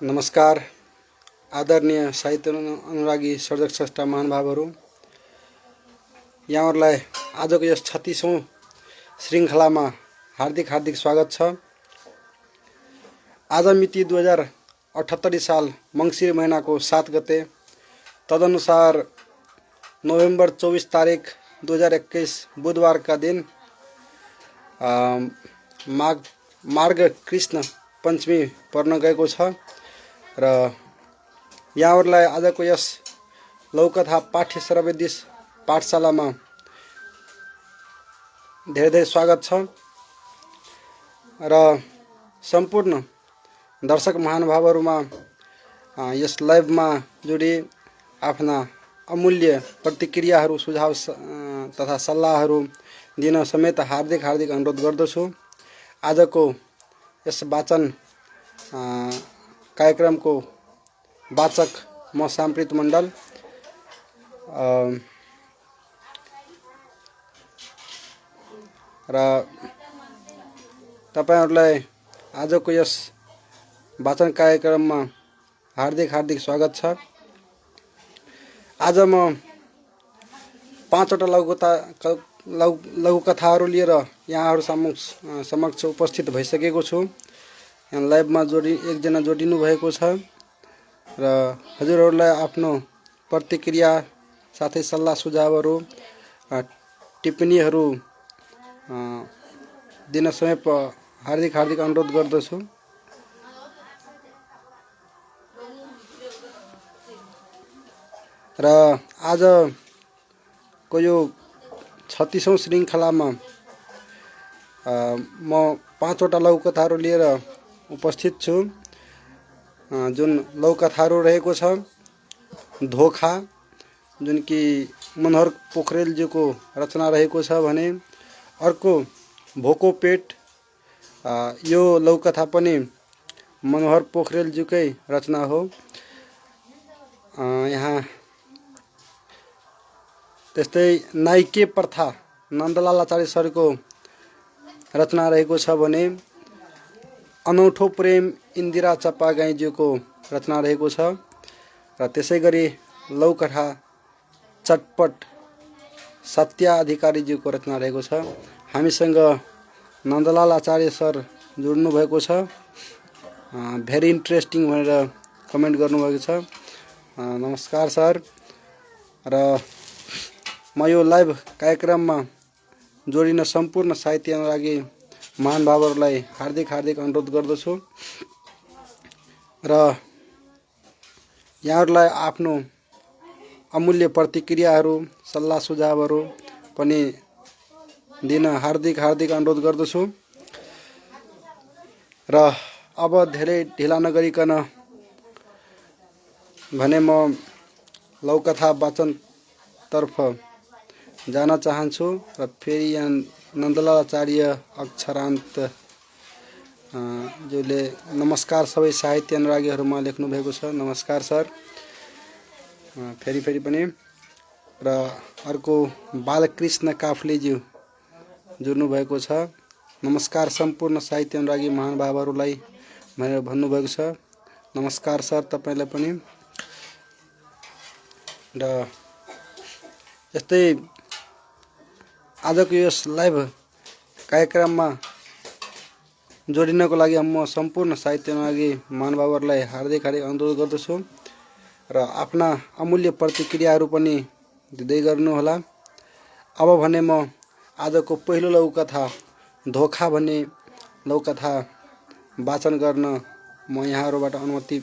नमस्कार आदरणीय साहित्य अनुरागी सर्जक स्रष्टा महानुभावहरू, यहाँहरूलाई आजको यस 36औं श्रृङ्खलामा हार्दिक हार्दिक स्वागत छ। आज मिति 2078 साल मङ्सिर महिनाको 7 गते, तदनुसार नोभेम्बर 24 तारिक 2021 बुधबारका दिन मार्ग कृष्ण पञ्चमी पर्न गएको छ र यहाँहरूलाई आजको यस लौकथा पाठ्य श्रव्यदिश पाठशालामा धेरै धेरै स्वागत छ र सम्पूर्ण दर्शक महानुभावहरूमा यस लाइभमा जोडी आफ्ना अमूल्य प्रतिक्रियाहरू, सुझाव तथा सल्लाहहरू दिन समेत हार्दिक हार्दिक अनुरोध गर्दछु। आजको यस वाचन कार्यक्रमको वाचक म साम्प्रीत मण्डल। र तपाईहरुलाई आजको यस वाचन कार्यक्रममा हार्दिक हार्दिक स्वागत छ। आज म 5 वटा लघुकथाहरू लिएर यहाँहरू समक्ष उपस्थित भइसकेको छु। यहाँ लाइभमा एकजना जोडिनु भएको छ र हजुरहरूलाई आफ्नो प्रतिक्रिया साथै सल्लाह सुझावहरू, टिप्पणीहरू दिन समेत हार्दिक हार्दिक अनुरोध गर्दछु। र आजको यो 36औं श्रृङ्खलामा म 5 वटा लघुकथाहरू लिएर उपस्थित छु। जुन लघुकथाहरू रहेको छ धोखा, जुन कि मनोहर पोखरेलज्यूको रचना रहेको छ भने अर्को भोको पेट, यो लघुकथा पनि मनोहर पोखरेलज्यूकै रचना हो। यहाँ त्यस्तै नाइके प्रथा नन्दलाल आचार्य सरको रचना रहेको छ भने अनौठो प्रेम इन्दिरा चप्पागाईज्यूको रचना रहेको छ र त्यसै गरी लघुकथा चटपट सत्या अधिकारीज्यूको रचना रहेको छ। हामीसँग नन्दलाल आचार्य सर जोड्नु भएको छ। भेरी इन्ट्रेस्टिङ भनेर कमेन्ट गर्नुभएको छ। नमस्कार सर। र म यो लाइभ कार्यक्रममा जोडिन सम्पूर्ण साहित्य अनुरागी महानुभावहरूलाई हार्दिक हार्दिक अनुरोध गर्दछु र यहाँहरूलाई आफ्नो अमूल्य प्रतिक्रियाहरू, सल्लाह सुझावहरू पनि दिन हार्दिक हार्दिक अनुरोध गर्दछु। र अब धेरै ढिला नगरिकन भने म लघुकथा वाचनतर्फ जान चाहन्छु र फेरि यहाँ नन्दलाल आचार्य अक्षरान्त जसले नमस्कार सबै साहित्य अनुरागीहरूमा लेख्नु भएको छ। नमस्कार सर। फेरि पनि र अर्को बालकृष्ण काफ्लेज्यू जोड्नु भएको छ। नमस्कार सम्पूर्ण साहित्य अनुरागी महानुभावहरूलाई भनेर भन्नुभएको छ। नमस्कार सर तपाईलाई पनि। र यस्तै आजको यस लाइभ कार्यक्रममा जोडिनको लागि म सम्पूर्ण साहित्य अनुरागी महानुभावहरूलाई हार्दिक हार्दिक अनुरोध गर्दछु र आफ्ना अमूल्य प्रतिक्रियाहरू पनि दिँदै गर्नुहोला। अब भने म आजको पहिलो लघुकथा धोखा भन्ने लघुकथा वाचन गर्न म यहाँहरूबाट अनुमति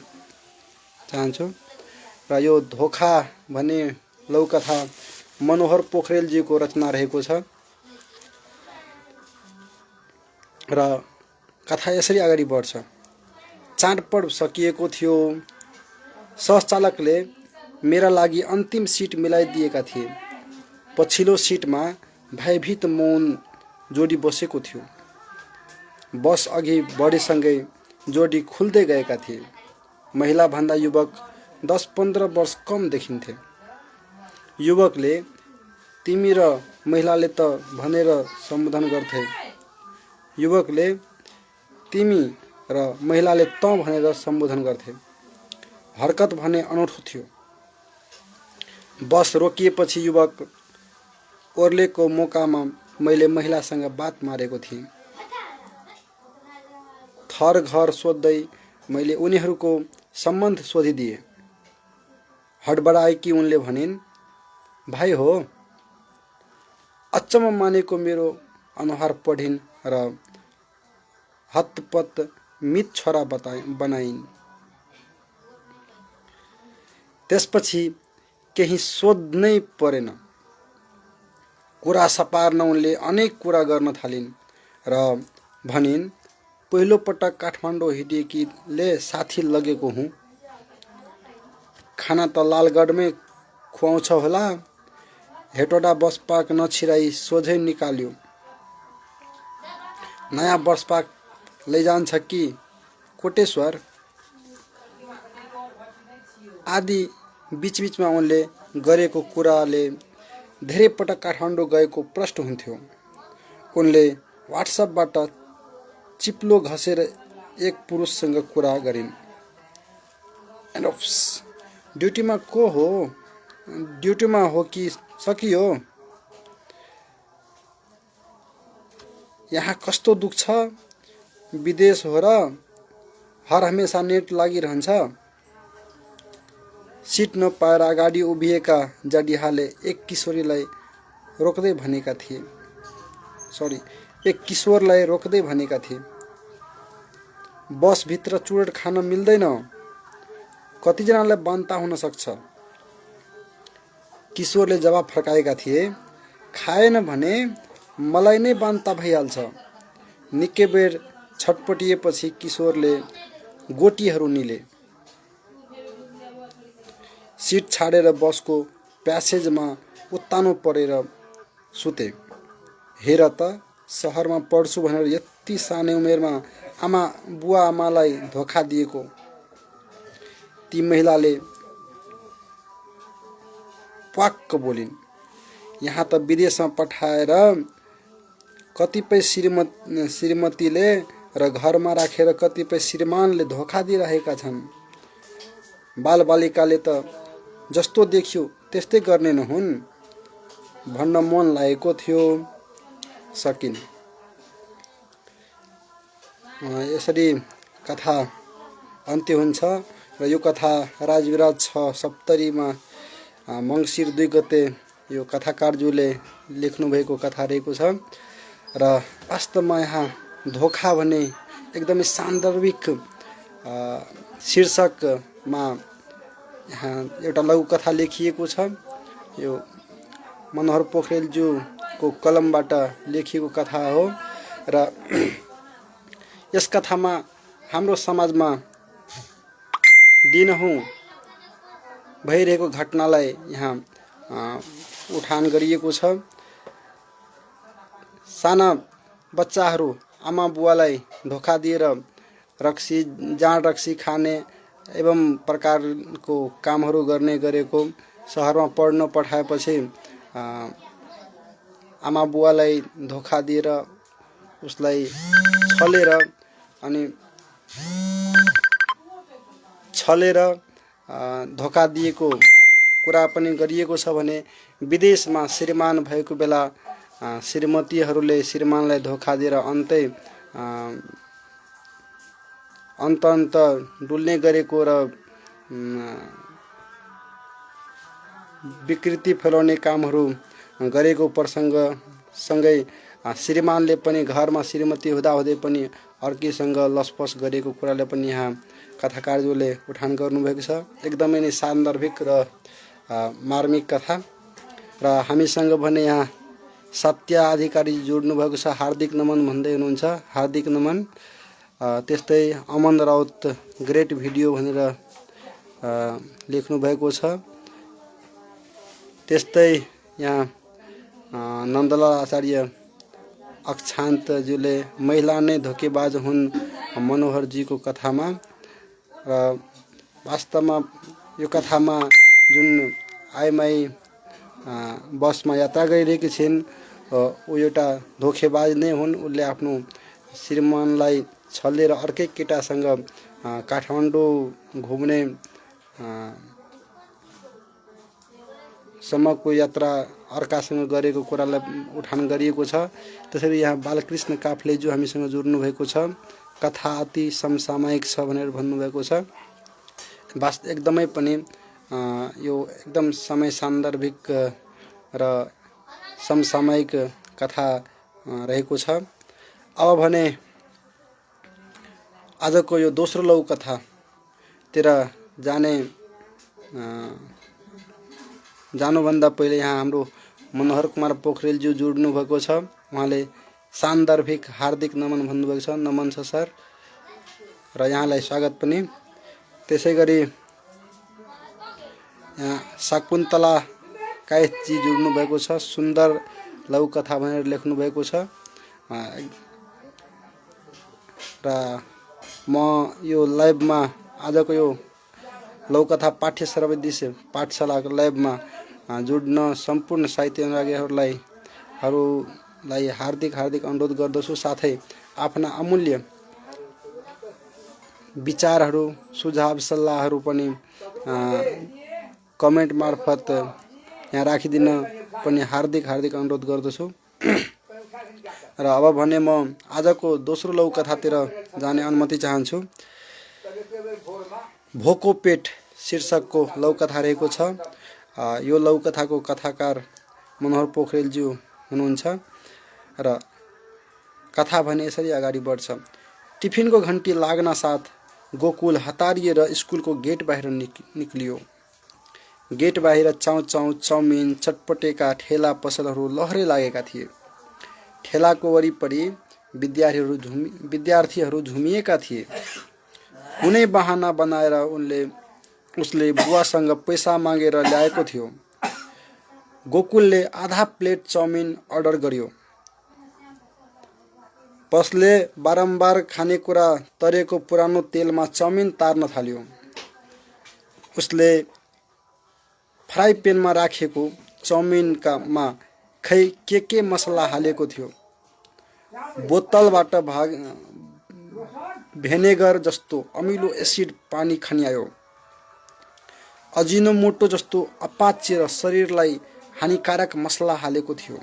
चाहन्छु। र यो धोखा भन्ने लघुकथा मनोहर पोखरेलज्यूको रचना रहेको छ र कथा यसरी अगाडि बढ्छ। चाँडपट सकिएको थियो। सहचालकले मेरा लागि अन्तिम सिट मिलाइदिएका थिए। पछिल्लो सिटमा भयभीत मौन जोडी बसेको थियो। बस अघि बढेसँगै जोडी खुल्दै गएका थिए। महिला भन्दा युवक 10-15 वर्ष कम देखिन्थे। युवकले तिमी र महिलाले त भनेर सम्बोधन गर्थे। युवकले तिमी र महिलाले त भनेर सम्बोधन गर्थे। हरकत भने अनौठो थियो। बस रोकिएपछि युवक ओर्लेको मौकामा मैले महिलासँग बात मारेको थिएँ। थर घर सोध्दै मैले उनीहरूको सम्बन्ध सोधिदिए। हडबडाएकी उनले भनिन्, भाइ हो। अचम्म मानेको मेरो अनुहार पढिन् र हतपत मित छोरा बनाइन्। त्यसपछि केही सोध्नै परेन। कुरा सपार्न उनले अनेक कुरा गर्न थालिन् र भनिन्, पहिलो पटक काठमाडौँ हिँडेकीले साथी लगेको हुँ। खाना त लालगढमै खुवाउँछ होला। हेटौडा बस पार्क नछिराई सोझै निकाल्यो। नयाँ बस पार्क लैजान्छ कि कोटेश्वर आदि बीचबीचमा उनले गरेको कुराले धेरै पटक काठमाडौँ गएको प्रश्न हुन्थ्यो। उनले व्हाट्सएपबाट चिप्लो घसेर एक पुरुषसँग कुरा गरिन्। ड्युटीमा को हो? ड्युटीमा हो कि सकियो? यहाँ कस्तो दुख छ? विदेश हो र हर हमेसा नेट लागिरहन्छ। सिट नपाएर अगाडि उभिएका जडिहाले एक किशोरलाई रोक्दै भनेका थिए, बसभित्र चुरोट खान मिल्दैन। कतिजनालाई बान्ता हुन सक्छ। किशोरले जवाफ फर्काएका थिए, खाएन भने मलाई नै बान्ता भइहाल्छ। निकै बेर छटपटिएपछि किशोरले गोटीहरू निले। सिट छाडेर बसको प्यासेजमा उत्तानो परेर सुते। हेर त, सहरमा पढ्छु भनेर यति सानै उमेरमा बुवा आमालाई धोका दिएको। ती महिलाले प्वाक्क बोलिन्। यहाँ त विदेशमा पठाएर कतिपय श्रीमतीले र घरमा राखेर कतिपय श्रीमानले धोका दिइरहेका छन्। बालबालिकाले त जस्तो देख्यो त्यस्तै गर्ने नहुन् भन्न मन लागेको थियो। सकिन्। यसरी कथा अन्त्य हुन्छ र यो कथा राजविराज 670मा मङ्सिर 2 गते यो कथाकारज्यूले लेख्नुभएको कथा रहेको छ। र वास्तवमा यहाँ धोका भन्ने एकदमै सान्दर्भिक शीर्षकमा यहाँ एउटा लघुकथा लेखिएको छ। यो मनोहर पोखरेलज्यूको कलमबाट लेखिएको कथा हो र यस कथामा हाम्रो समाजमा दिनहुँ भइरहेको घटनालाई यहाँ उठान गरिएको छ। साना बच्चाहरू आमा बुवालाई धोका दिएर जाँड रक्सी खाने एवं प्रकारको कामहरू गर्ने गरेको, सहरमा पढ्न पठाएपछि आमा बुवालाई धोका दिएर उसलाई छलेर धोका दिएको कुरा पनि गरिएको छ भने विदेशमा श्रीमान भएको बेला श्रीमतीहरूले श्रीमानलाई धोका दिएर अन्त डुल्ने गरेको र विकृति फैलाउने कामहरू गरेको प्रसङ्ग सँगै श्रीमानले पनि घरमा श्रीमती हुँदाहुँदै पनि अर्कीसँग लसपस गरेको कुराले पनि यहाँ कथाकारज्यूले उठान गर्नुभएको छ। एकदमै नै सान्दर्भिक र मार्मिक कथा। र हामीसँग भने यहाँ सत्य अधिकारी जोड्नु भएको छ। हार्दिक नमन भन्दै हुनुहुन्छ। हार्दिक नमन। त्यस्तै अमन राउत ग्रेट भिडियो भनेर लेख्नु भएको छ। त्यस्तै यहाँ नन्दलाल आचार्य अक्षान्तज्यूले महिला नै धोकेबाज हुन् मनोहरजीको कथामा। र वास्तवमा यो कथामा जुन आइमाई बसमा यात्रा गरिरहेकी छिन् ऊ एउटा धोकेबाज नै हुन्। उसले आफ्नो श्रीमानलाई छलेर अर्कै केटासँग काठमाडौँ घुम्ने सम्मको यात्रा अर्कासँग गरेको कुरालाई उठान गरिएको छ। त्यसरी यहाँ बालकृष्ण काफ्लेज्यू हामीसँग जोड्नु भएको छ। कथा अति समसामयिक छ भनेर भन्नुभएको छ। वास्तव एकदमै पनि यो एकदम समय सान्दर्भिक र समसामयिक कथा रहेको छ। अब भने आजको यो दोस्रो लघु कथातिर जानुभन्दा पहिले यहाँ हाम्रो मनोहर कुमार पोखरेलज्यू जोड्नु भएको छ। उहाँले सान्दर्भिक हार्दिक नमन भन्नुभएको छ। नमन छ सर र यहाँलाई स्वागत पनि। त्यसै गरी यहाँ शकुन्तला कायस्थजी जोड्नु भएको छ। सुन्दर लघु कथा भनेर लेख्नु भएको छ र म यो लाइभमा आजको यो लघुकथा पाठ्य सर्वोदय पाठशालाको लाइभमा जोड्न सम्पूर्ण साहित्य अनुरागीहरूलाई हार्दिक अनुरोध गर्दछु। साथै आफ्ना अमूल्य विचारहरू सुझाव सल्लाहहरू पनि कमेन्ट मार्फत यहाँ राखिदिन पनि हार्दिक अनुरोध गर्दछु। र अब भने म आजको दोस्रो लघु कथातिर जाने अनुमति चाहन्छु। भोको पेट शीर्षकको लघु कथा रहेको छ। यो लघु कथाको कथाकार मनोहर पोखरेलज्यू हुनुहुन्छ र कथा भने यसरी अगाडि बढ्छ। टिफिनको घन्टी लाग्न साथ गोकुल हतारिएर स्कुलको गेट बाहिर निक्लियो। गेट बाहिर चाउचाउ चाउमिन चटपटेका ठेला पसलहरू लहरै लागेका थिए। ठेलाको वरिपरि विद्यार्थीहरू झुमिएका थिए। कुनै बहाना बनाएर उसले बुवासँग पैसा मागेर ल्याएको थियो। गोकुलले आधा प्लेट चाउमिन अर्डर गर्यो। पसले बारम्बार खानेकुरा तरेको पुरानो तेलमा चाउमिन तार्न थाल्यो। उसले फ्राई पेनमा राखेको चाउमिनमा खै के मसला हालेको थियो। बोतलबाट भेनेगर जस्तो अमिलो एसिड पानी खन्यायो। अजिनोमोटो जस्तो अपाच्य र शरीरलाई हानिकारक मसला हालेको थियो।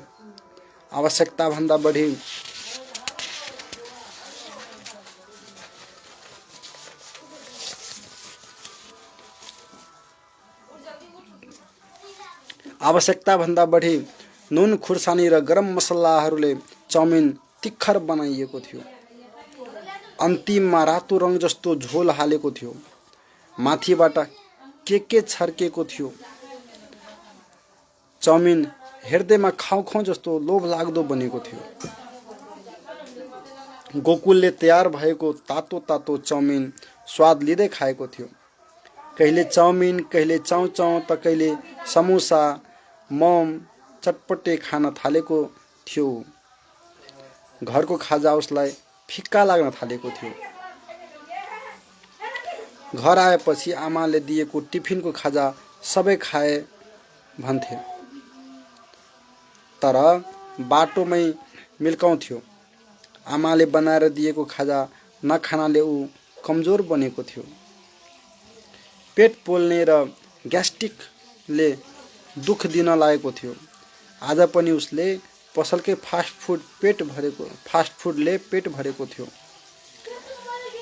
आवश्यकता भन्दा बढी नुन खुर्सानी र गरम मसलाहरूले चाउमिन तिखर बनाइएको थियो। अन्तिममा रातो रङ जस्तो झोल हालेको थियो। माथिबाट के छर्केको थियो। चाउमिन हेर्दैमा खाउ जस्तो लोभ लाग्दो बनेको थियो। गोकुलले तयार भएको तातो चाउमिन स्वाद लिँदै खाएको थियो। कहिले चाउमिन, कहिले चाउचाउ त कहिले समोसा, मोम चटपटे खान थालेको थियो। घरको खाजा उसलाई फिक्का लाग्न थालेको थियो। घर आएपछि आमाले दिएको टिफिनको खाजा सबै खाए भन्थे, तर बाटोमै मिल्काउँथ्यो। आमाले बनाएर दिएको खाजा नखानाले ऊ कमजोर बनेको थियो। पेट पोल्ने र ग्यास्ट्रिकले दुख दिन लागेको थियो। आज पनि उसले पसलकै फास्ट फुडले पेट भरेको थियो।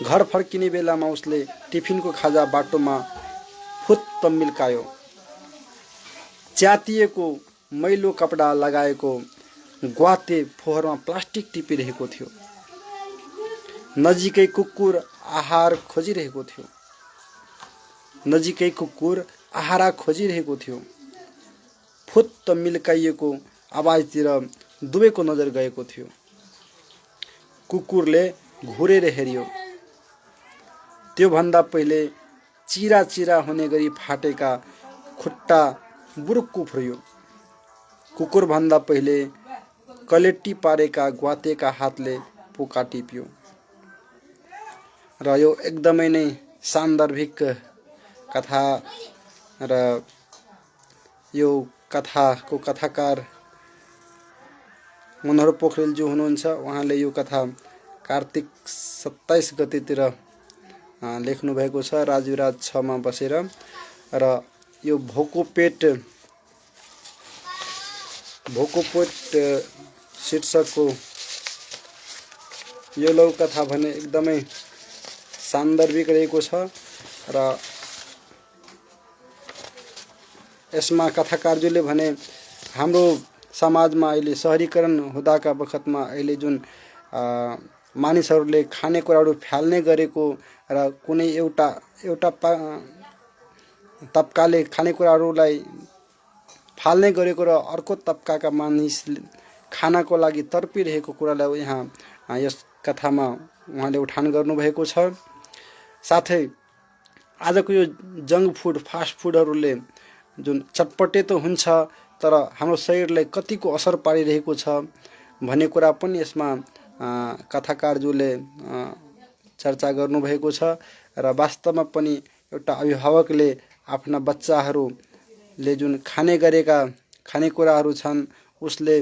घर फर्किने बेलामा उसले टिफिनको खाजा बाटोमा फुत्त मिल्कायो। च्यातिएको मैलो कपडा लगाएको ग्वाते फोहोरमा प्लास्टिक टिपिरहेको थियो। नजिकै कुकुर आहार खोजिरहेको थियो। फुत्त मिल्काइएको आवाजतिर दुवैको नजर गएको थियो। कुकुरले घुरेर हेर्यो। त्यो भन्दा पहिले चिरा हुने गरी फाटेका खुट्टा बुरुक्क उफ्रियो। कुकुर भन्दा पहिले कलेटी पारेका ग्वातेका हातले पोका टिप्यो। र यो एकदमै नै सान्दर्भिक कथा र यो कथाको कथाकार मनोहर पोखरेलज्यू हुनुहुन्छ। उहाँले यो कथा कार्तिक 27 गतेतिर लेख्नु भएको छ राजविराज 6 मा बसेर। र यो भोकोपेट शीर्षकको यो लघुकथा भने एकदमै सान्दर्भिक रहेको छ र यसमा कथाकारज्यूले भने हाम्रो समाजमा अहिले शहरीकरण हुँदाका बखतमा अहिले जुन मानिसहरूले खानेकुराहरू फाल्ने गरेको र कुनै एउटा तबकाले खानेकुराहरूलाई फाल्ने गरेको र अर्को तबकाका मानिसले खानको लागि तर्पिरहेको कुरालाई यहाँ यस कथामा उहाँले उठान गर्नुभएको छ। साथै आजको यो जङ्क फुड फास्ट फुडहरूले जुन चटपटे त हुन्छ तर हाम्रो शरीरलाई कतिको असर पारिरहेको छ भन्ने कुरा पनि यसमा कथाकारज्यूले चर्चा गर्नुभएको छ। र वास्तवमा पनि एउटा अभिभावकले आफ्ना बच्चाहरूले जुन खाने गरेका खानेकुराहरू छन् उसले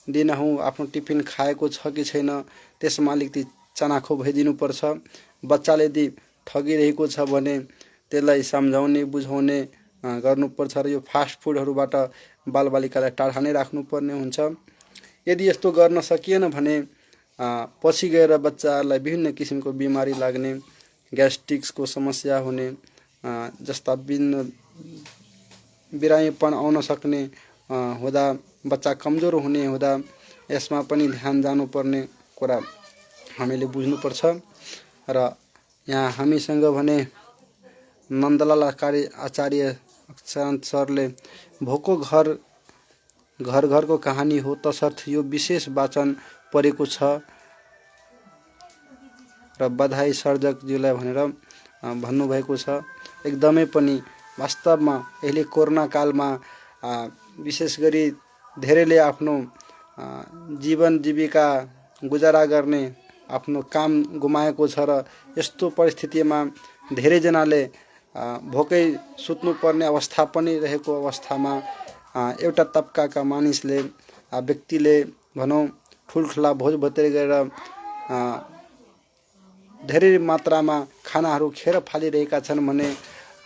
दिनहुँ आफ्नो टिफिन खाएको छ कि छैन त्यसमा अलिकति चनाखो भइदिनुपर्छ। बच्चाले यदि ठगिरहेको छ भने त्यसलाई सम्झाउने बुझाउने गर्नुपर्छ र यो फास्ट फुडहरूबाट बालबालिकालाई टाढा नै राख्नुपर्ने हुन्छ। यदि यस्तो गर्न सकिएन भने पछि गएर बच्चाहरूलाई विभिन्न किसिमको बिमारी लाग्ने, ग्यास्ट्रिक्सको समस्या हुने जस्ता विभिन्न बिरामीपन आउन सक्ने हुँदा, बच्चा कमजोर हुने हुँदा यसमा पनि ध्यान जानुपर्ने कुरा हामीले बुझ्नुपर्छ। र यहाँ हामीसँग भने नन्दलाल आचार्य सरले भोको घर घरको कहानी हो तसर्थ यो विशेष वाचन परेको छ र बधाई सर्जकज्यूलाई भनेर भन्नुभएको छ। एकदमै पनि वास्तवमा अहिले कोरोना कालमा विशेष गरी धेरैले आफ्नो जीवन जीविका गुजारा गर्ने आफ्नो काम गुमाएको छ र यस्तो परिस्थितिमा धेरैजनाले भोकै सुत्नुपर्ने अवस्था पनि रहेको अवस्थामा एउटा तबकाका मानिसले व्यक्तिले भनौँ ठुल्ठुला भोज भतेर गरेर धेरै मात्रामा खानाहरू खेर फालिरहेका छन् भने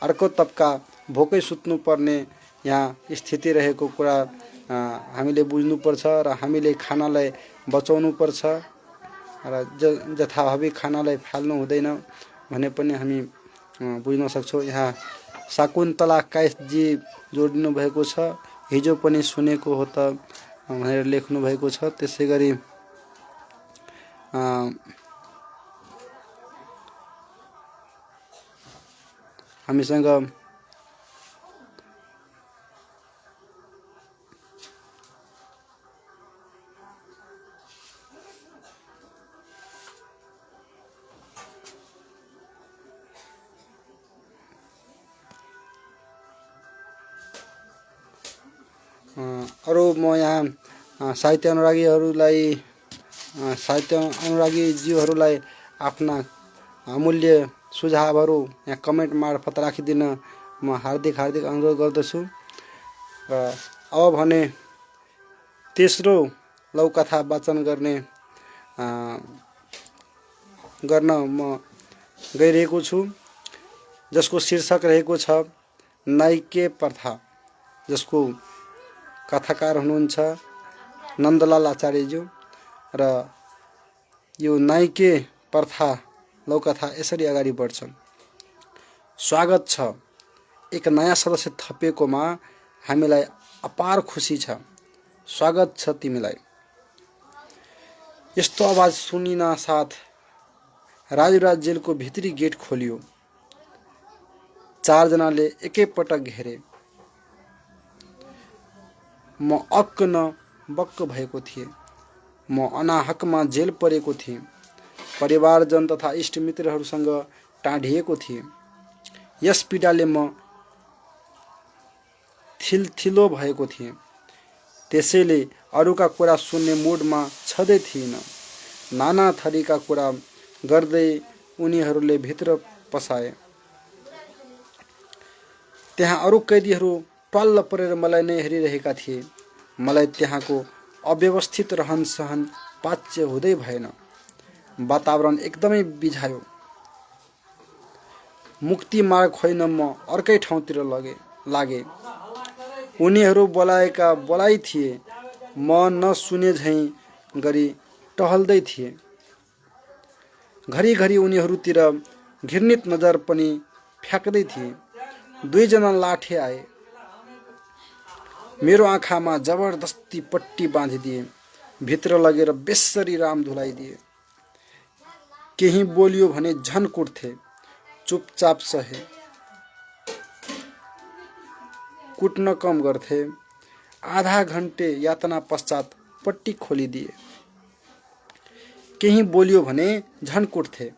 अर्को तबका भोकै सुत्नुपर्ने यहाँ स्थिति रहेको कुरा हामीले बुझ्नुपर्छ र हामीले खानालाई बचाउनुपर्छ र जथाभावी खानालाई फाल्नु हुँदैन भने पनि हामी बुझ्न सक्छौँ। यहाँ शकुन्तला कायस्थजी जोडिनु भएको छ, हिजो पनि सुनेको हो त भनेर लेख्नु भएको छ। त्यसै गरी हामीसँग अरू म यहाँ साहित्य अनुरागीज्यूहरूलाई आफ्ना अमूल्य सुझावहरू यहाँ कमेन्ट मार्फत राखिदिन म हार्दिक अनुरोध गर्दछु। र अब भने तेस्रो लघुकथा वाचन गर्न म गइरहेको छु जसको शीर्षक रहेको छ नाइके प्रथा, जसको कथाकार हुनुहुन्छ नन्दलाल आचार्यज्यू। र यो नाइके प्रथा लघुकथा यसरी अगाडि बढ्छ। स्वागत छ, एक नयाँ सदस्य थपिएकोमा हामीलाई अपार खुसी छ। स्वागत छ तिमीलाई। यस्तो आवाज सुनिन साथ राजविराज जेलको भित्री गेट खोलियो। चारजनाले एकैपटक घेरे। म अक्क न बक्क भएको थिएँ। म अनाहकमा जेल परेको थिएँ। परिवारजन तथा इष्टमित्रहरूसँग टाढिएको थिएँ। यस पीडाले म थिलथिलो भएको थिएँ। त्यसैले अरूका कुरा सुन्ने मुडमा छँदै थिइनँ। नाना थरीका कुरा गर्दै उनीहरूले भित्र पसाए। त्यहाँ अरू कैदीहरू ट्वाल्ल परेर मलाई नै हेरिरहेका थिए। मलाई त्यहाँको अव्यवस्थित रहनसहन पाच्य हुँदै भएन। वातावरण एकदमै बिझायो। मुक्ति मार्ग होइन, म अर्कै ठाउँतिर लागे। उनीहरू बोलाएका बोलाइ थिए, म नसुने झैँ गरी टहल्दै थिएँ। घरिघरि उनीहरूतिर घृणित नजर पनि फ्याँक्दै थिएँ। 2 जना लाठे आए, मेरो आँखामा जबरदस्ती पट्टी बाँधिदिए, भित्र लगेर बेस्सरी राम धुलाइदिए। केही बोलियो भने झन कुट्थे, चुपचाप सहे, कुट्न कम गर्थे। आधा घन्टे यातना पश्चात पट्टी खोलिदिए। केही बोलियो भने झन कुट्थे,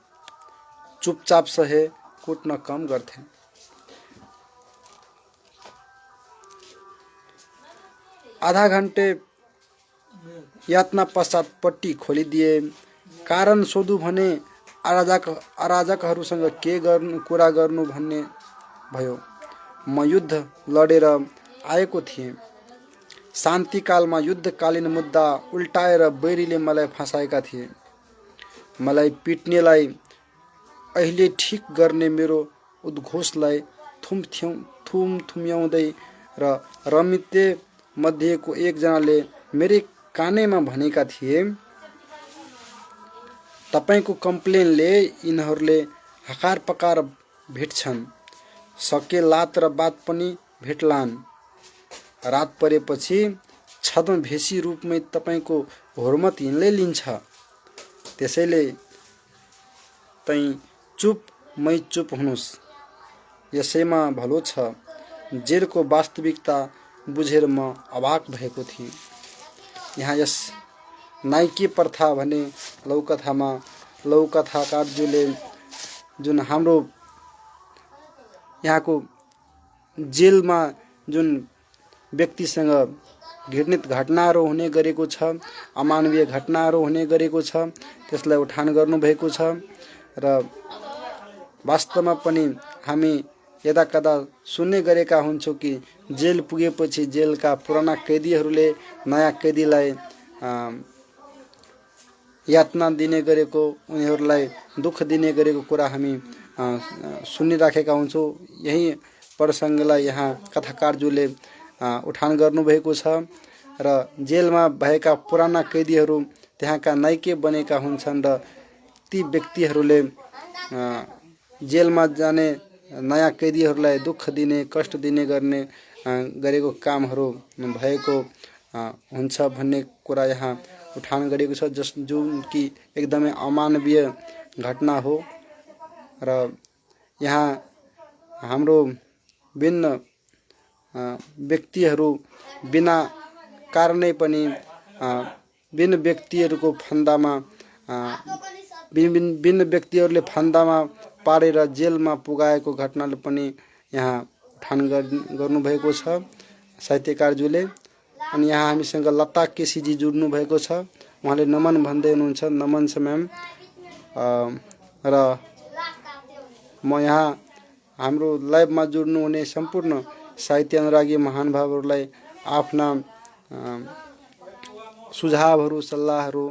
चुपचाप सहे, कुट्न कम गर्थे। आधा घन्टे यातना पश्चात पट्टी खोलिदिए। कारण सोधु भने अराजकहरूसँग के कुरा गर्नु भन्ने भयो। म युद्ध लडेर आएको थिएँ। शान्तिकालमा युद्धकालीन मुद्दा उल्टाएर बैरीले मलाई फसाएका थिए। मलाई पिट्नेलाई अहिले ठिक गर्ने मेरो उद्घोषलाई थुम्याउँदै र रमिते मध्येको एकजनाले मेरै कानैमा भनेका थिए, तपाईको कम्प्लेनले यिनीहरूले हकार पकार भेट्छन्, सके लात र बात पनि भेट्लान्। रात परेपछि छदमा भेषी रूपमै तपाईको हुर्मत यिनले लिन्छ। त्यसैले तै चुप मै चुप हुनुस्। यसैमा भलो छ। जेलको वास्तविकता बुझेर म अवाक भएको थिएँ। यहाँ यस नाइके प्रथा भने लौकथाकारज्यूले जुन हाम्रो यहाँको जेलमा जुन व्यक्तिसँग घृणित घटनाहरू हुने गरेको छ, अमानवीय घटनाहरू हुने गरेको छ, त्यसलाई उठान गर्नुभएको छ। र वास्तवमा पनि हामी यदाकदा सुन्ने गरेका हुन्छौँ कि जेल पुगेपछि जेलका पुराना कैदीहरूले नयाँ कैदीलाई यातना दिने गरेको, उनीहरूलाई दुःख दिने गरेको कुरा हामी सुनिराखेका हुन्छौँ। यही प्रसङ्गलाई यहाँ कथाकारज्यूले उठान गर्नुभएको छ। र जेलमा भएका पुराना कैदीहरू त्यहाँका नाइके बनेका हुन्छन् र ती व्यक्तिहरूले जेलमा जाने नयाँ कैदीहरूलाई दुःख दिने, कष्ट दिने गर्ने गरेको कामहरू भएको हुन्छ भन्ने कुरा यहाँ उठान गरेको छ, जुन कि एकदमै अमानवीय घटना हो। र यहाँ हाम्रो भिन्न व्यक्तिहरू बिना कारणै पनि भिन्न व्यक्तिहरूको फन्दामा भिन्न व्यक्तिहरूले फन्दामा पारेर जेलमा पुगाएको घटनाले पनि यहाँ उठान गर्नुभएको छ साहित्यकारज्यूले। अनि यहाँ हामीसँग लता केसीजी जुड्नु भएको छ। उहाँले नमन भन्दै हुनुहुन्छ। नमन छ म्याम। र म यहाँ हाम्रो लाइभमा जुड्नु हुने सम्पूर्ण साहित्य अनुरागी महानुभावहरूलाई आफ्ना सुझावहरू, सल्लाहहरू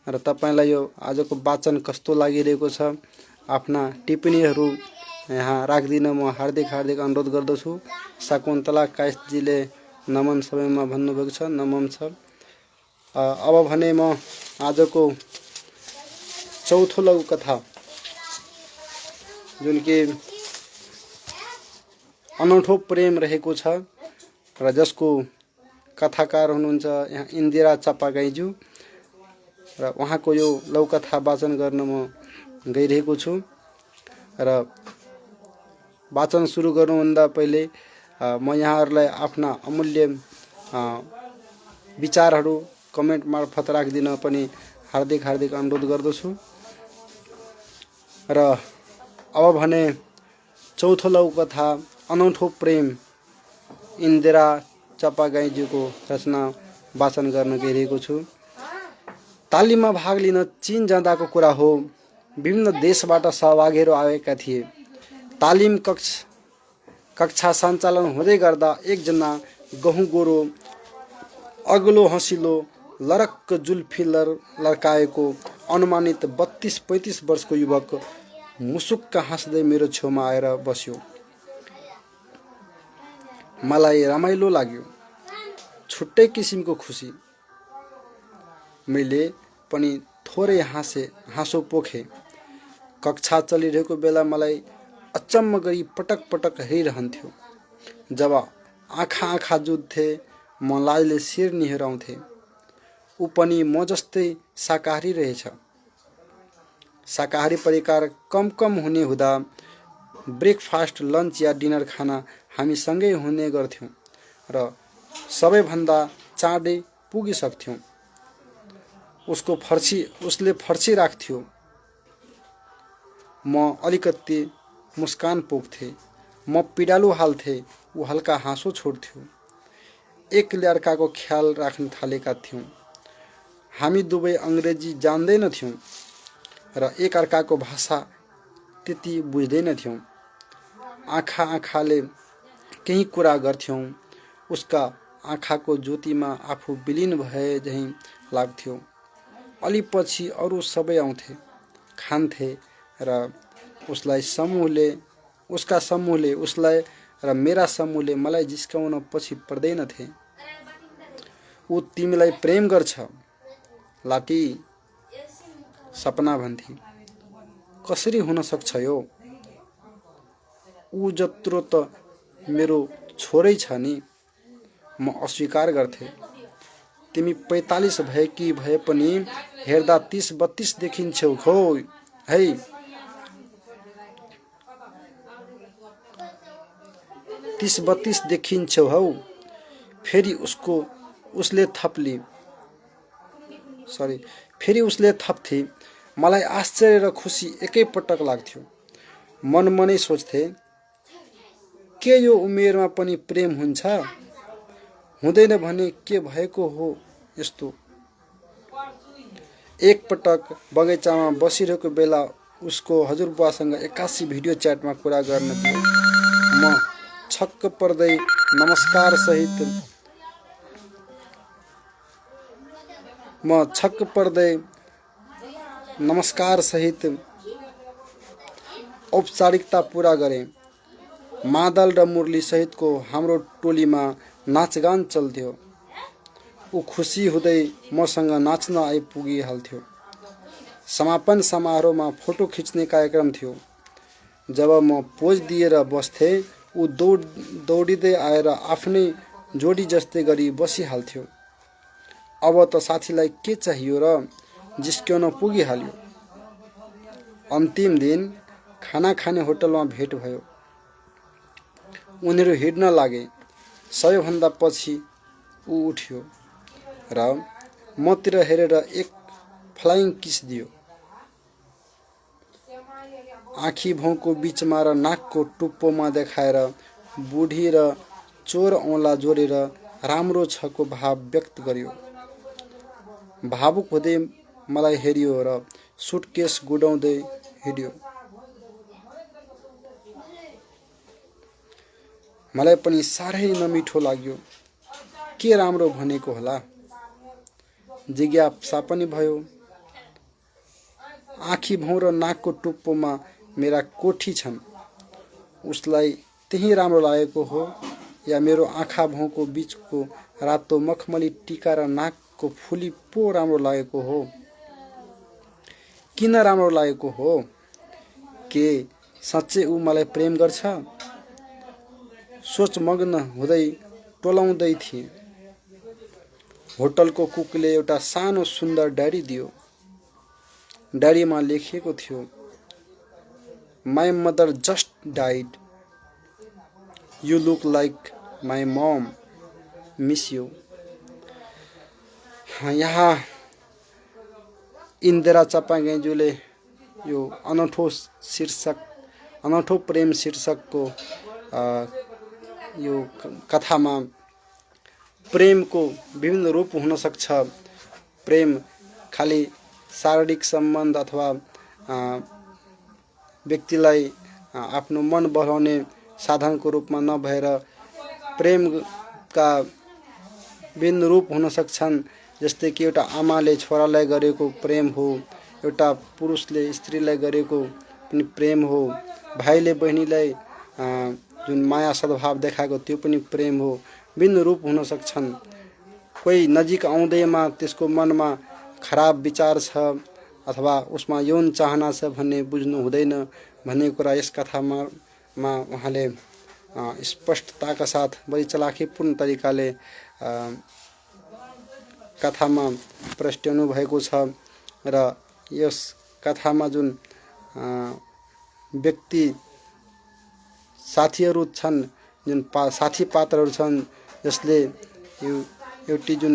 र तपाईँलाई यो आजको वाचन कस्तो लागिरहेको छ, आफ्ना टिप्पणीहरू यहाँ राख्दिन म हार्दिक अनुरोध गर्दछु। शकुन्तला कायस्थजीले नमन सबैमा भन्नुभएको छ। नमन छ। अब भने म आजको चौथो लघु कथा जुन कि अनौठो प्रेम रहेको छ र जसको कथाकार हुनुहुन्छ यहाँ इन्दिरा चापागाईज्यू र उहाँको यो लघुकथा वाचन गर्न म गइरहेको छु। र वाचन सुरु गर्नुभन्दा पहिले म यहाँहरूलाई आफ्ना अमूल्य विचारहरू कमेन्ट मार्फत राखिदिन पनि हार्दिक अनुरोध गर्दछु। र अब भने चौथो लघुकथा अनौठो प्रेम इन्दिरा चापागाईज्यूको रचना वाचन गर्न गइरहेको छु। तालिममा भाग लिन चीन जाँदाको कुरा हो। विभिन्न देशबाट सहभागीहरू आएका थिए। तालिम कक्षा सञ्चालन हुँदै गर्दा एकजना गहुँ गोरो, अग्लो हँसिलो, लरक्क जुल्फी लर्काएको अनुमानित 32-35 वर्षको युवक मुसुक्क हाँस्दै मेरो छेउमा आएर बस्यो। मलाई रमाइलो लाग्यो, छुट्टै किसिमको खुसी। मैले पनि थोरै हाँसो पोखे। कक्षा चलिरहेको बेला मलाई अचम्म गरी पटक पटक हेरिरहन्थ्यो। जब आँखा जुध्थे म लाजले शिर निहुराउँथे। ऊ पनि म जस्तै शाकाहारी रहेछ। शाकाहारी परिकार कम हुने हुँदा ब्रेकफास्ट, लन्च या डिनर खाना हामी सँगै हुने गर्थ्यौँ र सबैभन्दा चाँडै पुगिसक्थ्यौँ। उसले फर्सी राख्थ्यो, म अलिकति मुस्कान पोख्थे। म पिडालु हाल्थे, ऊ हल्का हाँसो छोड्थ्यो। एकले अर्काको ख्याल राख्न थालेका थियौँ। हामी दुवै अङ्ग्रेजी जान्दैनथ्यौँ र एक अर्काको भाषा त्यति बुझ्दैनथ्यौँ। आँखाले केही कुरा गर्थ्यौँ। उसका आँखाको ज्योतिमा आफू विलिन भए झैँ लाग्थ्यो। अलि पछि अरू सबै आउँथे, खान्थे र उसका समूहले उसलाई र मेरा समूहले मलाई जिस्काउन पछि पर्दैनथे। ऊ तिमीलाई प्रेम गर्छ लाटी, सपना भन्थे। कसरी हुन सक्छ यो? ऊ जत्रो त मेरो छोरै छ नि। म अस्वीकार गर्थे। तिमी 45 भएकी भए पनि हेर्दा 30-32 देखिन्छौ खो है। 30-32 देखिन्छौ हौ। फेरि उसले थप्थे। मलाई आश्चर्य र खुसी एकैपटक लाग्थ्यो। मनै सोच्थे, के यो उमेरमा पनि प्रेम हुन्छ? हुँदैन भने के भएको हो यस्तो? एक पटक बगैँचामा बसिरहेको बेला उसको हजुरबुवासँग 81 भिडियो च्याटमा कुरा गर्न दियो। म छक्क पर्दै नमस्कार सहित औपचारिकता पूरा गरेँ। मादल र मुरली सहितको हाम्रो टोलीमा नाचगान चल्थ्यो। ऊ खुसी हुँदै मसँग नाच्न आइपुगिहाल्थ्यो। समापन समारोहमा फोटो खिच्ने कार्यक्रम थियो। जब म पोज दिएर बस्थे, ऊ दौडिँदै आएर आफ्नै जोडी जस्तै गरी बसिहाल्थ्यो। अब त साथीलाई के चाहियो र जिस्क्याउन पुगिहाल्यो। अन्तिम दिन खाना खाने होटलमा भेट भयो। उनीहरू हिँड्न लागे। सबैभन्दा पछि ऊ उठ्यो र मतिर हेरेर एक फ्लाइङ किस दियो। आँखी भौँको बीचमा र नाकको टुप्पोमा देखाएर बुढी र चोर औँला जोडेर राम्रो छको भाव व्यक्त गर्यो। भावुक हुँदै मलाई हेरियो र सुटकेस गुडाउँदै हिँड्यो। मलाई पनि साह्रै नमिठो लाग्यो। के राम्रो भनेको होला? जिज्ञासा पनि भयो। आँखी भौँ र नाकको टुप्पोमा मेरा कोठी छन्। उसलाई त्यही राम्रो लागेको हो या मेरो आँखा भौँको बीचको रातो मखमली टीका र नाकको फुली पो राम्रो लागेको हो? किन राम्रो लागेको हो? के साँच्चै ऊ मलाई प्रेम गर्छ? सोचमग्न हुँदै टोलाउँदै थिएँ। होटलको कुकले एउटा सानो सुन्दर डायरी दियो। डायरीमा लेखिएको थियो, my mother just died, you look like my mum, miss you. यहाँ इन्दिरा चपागेजुले यो अनौठो प्रेम शीर्षकको यो कथामा प्रेमको विभिन्न रूप हुन सक्छ। प्रेम खाली शारीरिक सम्बन्ध अथवा व्यक्तिलाई आफ्नो मन बहलाउने साधनको रूपमा नभएर प्रेमका विभिन्न रूप हुन सक्छन्। जस्तै कि एउटा आमाले छोरालाई गरेको प्रेम हो, एउटा पुरुषले स्त्रीलाई गरेको पनि प्रेम हो, भाइले बहिनीलाई जुन माया सद्भाव देखाएको त्यो पनि प्रेम हो। विभिन्न रूप हुन सक्छन्। कोही नजिक आउँदैमा त्यसको मनमा खराब विचार छ अथवा उसमा यौन चाहना छ भन्ने बुझ्नु हुँदैन भन्ने कुरा यस कथामा उहाँले स्पष्टताका साथ बढी चलाखीपूर्ण तरिकाले कथामा प्रस्ट्याउनु भएको छ। र यस कथामा जुन व्यक्ति साथीहरू छन्, जुन साथी पात्रहरू छन्, जसले एउटी जुन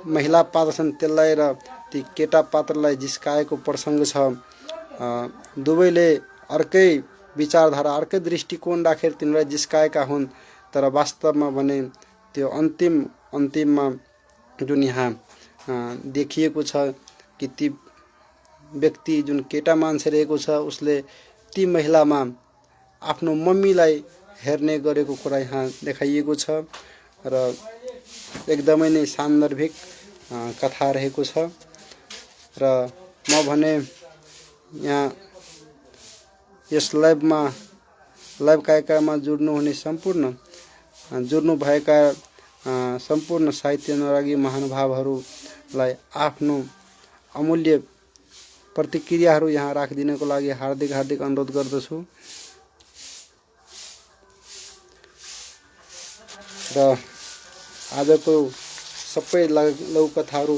महिला पात्र छन् त्यसलाई र ती केटा पात्रलाई जिस्काएको प्रसङ्ग छ। दुवैले अर्कै विचारधारा, अर्कै दृष्टिकोण राखेर तिनीलाई जिस्काएका हुन्, तर वास्तवमा भने त्यो अन्तिममा जुन यहाँ देखिएको छ कि ती व्यक्ति जुन केटा मान्छे रहेको छ उसले ती महिलामा आफ्नो मम्मीलाई हेर्ने गरेको कुरा यहाँ देखाइएको छ र एकदमै नै सान्दर्भिक कथा रहेको छ। र म भने यहाँ यस लाइभ कार्यक्रममा जुड्नु भएका सम्पूर्ण साहित्य अनुरागी महानुभावहरूलाई आफ्नो अमूल्य प्रतिक्रियाहरू यहाँ राखिदिनको लागि हार्दिक अनुरोध गर्दछु। र आजको सबै लघुकथाहरू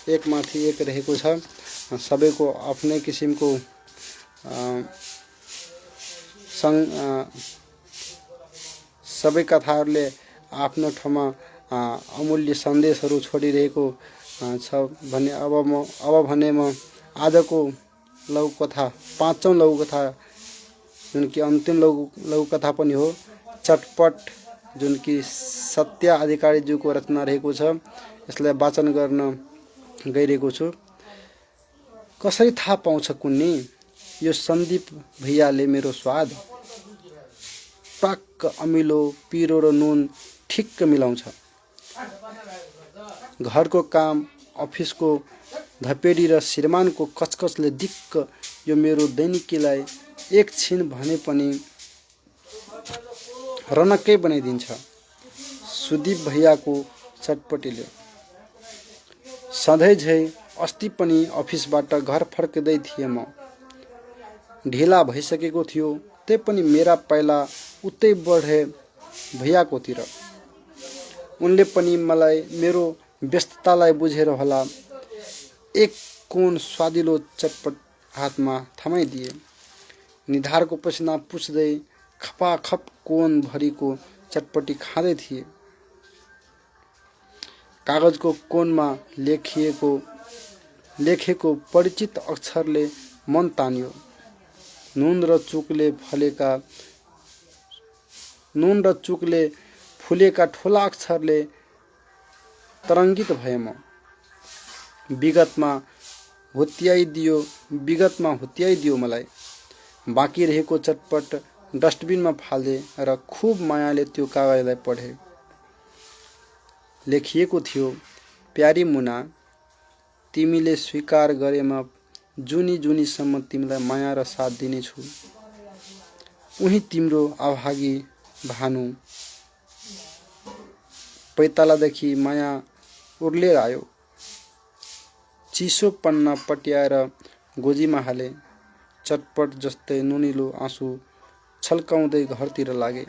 एकमाथि एक रहेको छ। सबैको आफ्नै किसिमको सबै कथाहरूले आफ्नो ठाउँमा अमूल्य सन्देशहरू छोडिरहेको छ भने अब भने म आजको लघुकथा, पाँचौं लघुकथा जुन कि अन्तिम लघुकथा पनि हो, चटपट, जुन कि सत्य अधिकारीज्यूको रचना रहेको छ, यसलाई वाचन गर्न गइरहेको छु। कसरी थाहा पाउँछ कुन्नी यो सन्दीप भैयाले मेरो स्वाद, पाक्क अमिलो पिरो र नुन ठिक्क मिलाउँछ। घरको काम, अफिसको धपेडी र श्रीमानको कचकचले दिक्क यो मेरो दैनिकीलाई एकछिन भने पनि रनक्कै बनाइदिन्छ। सुदीप भैयाको चटपटीले। सधैँ झै अस्ति पनि अफिसबाट घर फर्किँदै थिएँ म। ढिला भइसकेको थियो, त्यही पनि मेरा पाइला उतै बढे भैयाकोतिर। उनले पनि मलाई मेरो व्यस्ततालाई बुझेर होला एक कोन स्वादिलो चटपट हातमा थमाइदिए। निधारको पसिना पुछ्दै खपाखप कोन भरिको चटपटी खाँदै थिए। कागजको कोनमा लेखेको परिचित अक्षरले मन तान्यो। नुन र चुकले फुलेका ठुला अक्षरले तरङ्गित भए म। विगतमा हुत्याइदियो मलाई। बाँकी रहेको चटपट डस्टबिनमा फाल्दे र खूब मायाले त्यो कागजलाई पढे। लेखिएको थियो, प्यारी मुना, तिमीले स्वीकार गरेमा जुनीसम्म तिमीलाई माया र साथ दिनेछु। उही तिम्रो अभागी भानु। पैतालादेखि माया उर्लेर आयो। चिसो पन्ना पट्याएर गोजीमा हाले। चटपट जस्तै नुनिलो आँसु छल्काउँदै घरतिर लागे।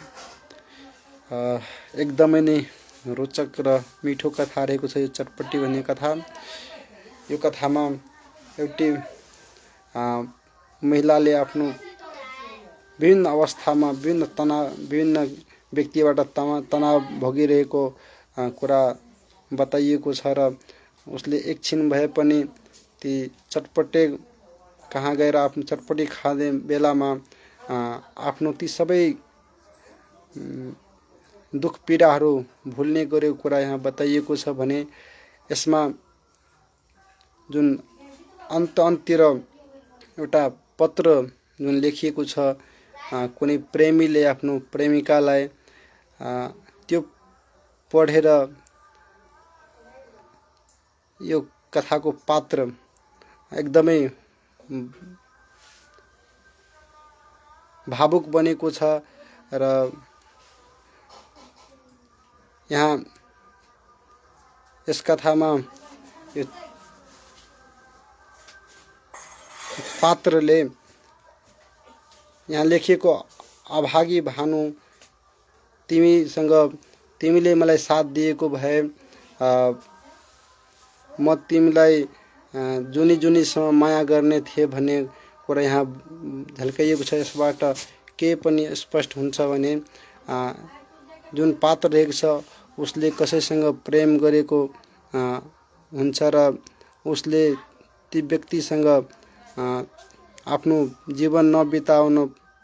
एकदमै नै रोचक र मिठो कथा रहेको छ यो चटपटी भन्ने कथा। यो कथामा एउटी महिलाले आफ्नो विभिन्न अवस्थामा विभिन्न व्यक्तिबाट तनाव भोगिरहेको कुरा बताइएको छ र उसले एकछिन भए पनि ती चटपटे कहाँ गएर आफ्नो चटपटी खाने बेलामा आफ्नो ती सबै दुख पीडाहरू भुल्ने गरेको कुरा यहाँ बताइएको छ भने यसमा जुन अन्त्यतिर एउटा पत्र जुन लेखिएको छ कुनै प्रेमीले आफ्नो प्रेमिकालाई, त्यो पढेर यो कथाको पात्र एकदमै भावुक बनेको छ र यहाँ यस कथामा यो पात्रले यहाँ लेखिएको अभागी भानु तिमीले मलाई साथ दिएको भए म तिमीलाई जुनी जुनीसँग माया गर्ने थिए भन्ने कुरा यहाँ झल्काइएको छ। यसबाट के पनि स्पष्ट हुन्छ भने जुन पात्र रहेको छ उसले कसैसँग प्रेम गरेको हुन्छ र उसले ती व्यक्तिसँग आफ्नो जीवन नबिताउन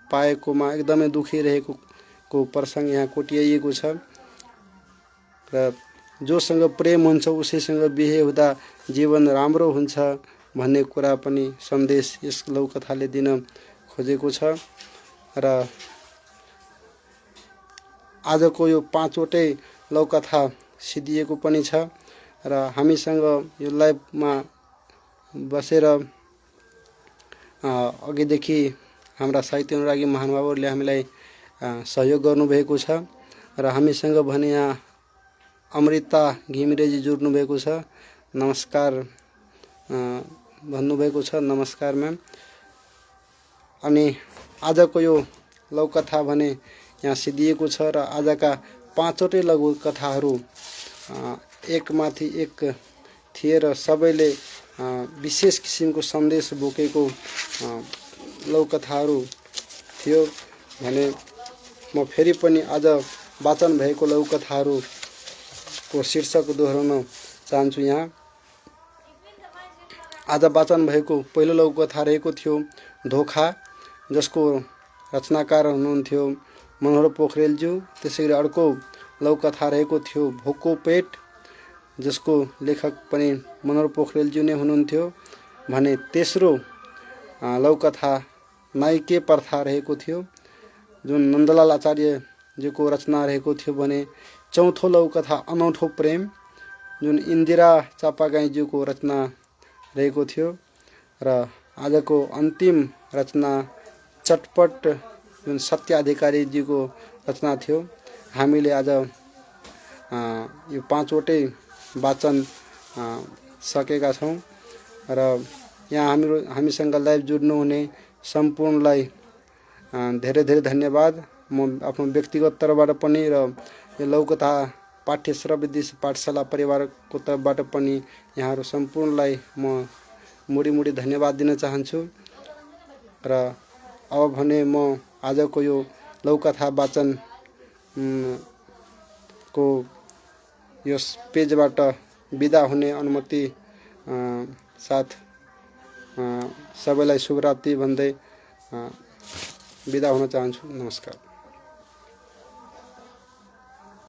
पाएकोमा एकदमै दुखी रहेको प्रसङ्ग यहाँ कोटियाइएको छ र जोसँग प्रेम हुन्छ उसैसँग बिहे हुँदा जीवन राम्रो हुन्छ भन्ने कुरा पनि सन्देश यस लौकथाले दिन खोजेको छ। र आजको यो 5वटै लौकथा सिद्धिएको पनि छ र हामीसँग यो लाइभमा बसेर अघिदेखि हाम्रा साहित्य अनुरागी महानुभावहरूले हामीलाई सहयोग गर्नुभएको छ र हामीसँग भने यहाँ अमृता घिमिरेजी जुड्नु भएको छ। नमस्कार भन्नुभएको छ। नमस्कार म्याम। अनि आजको यो लौकथा भने यहाँ सिद्धिएको छ र आजका 5वटै लघु कथाहरू एकमाथि एक थिए र सबैले विशेष किसिमको सन्देश बोकेको लौकथाहरू थियो भने म फेरि पनि आज वाचन भएको लौकथाहरूको शीर्षक दोहोऱ्याउन चाहन्छु। यहाँ आज वाचन भएको पहिलो लौकथा रहेको थियो धोखा, जसको रचनाकार हुनुहुन्थ्यो मनोहर पोखरेलज्यू। त्यसैगरी अर्को लौकथा रहेको थियो भोको पेट, जसको लेखक पनि मनोहर पोखरेलज्यू नै हुनुहुन्थ्यो भने तेस्रो लौकथा नाइके प्रथा रहेको थियो जुन नन्दलाल आचार्यज्यूको रचना रहेको थियो भने चौथो लौकथा अनौठो प्रेम जुन इन्दिरा चापागाईज्यूको रचना रहेको थियो र आजको अन्तिम रचना चटपट जुन सत्य अधिकारीजीको रचना थियो। हामीले आज यो 5वटै वाचन सकेका छौँ र यहाँ हामीसँग लाइभ जुड्नुहुने सम्पूर्णलाई धेरै धेरै धन्यवाद। म आफ्नो व्यक्तिगत तर्फबाट पनि र यो लौकथा पाठ्य श्रवविधि पाठशाला परिवारको तर्फबाट पनि यहाँहरू सम्पूर्णलाई म मुडी धन्यवाद दिन चाहन्छु। र अब भने म आजको यो लौकथा वाचन को यस पेजबाट बिदा हुने अनुमति साथ सबैलाई शुभरात्रि भन्दै बिदा हुन चाहन्छु। नमस्कार।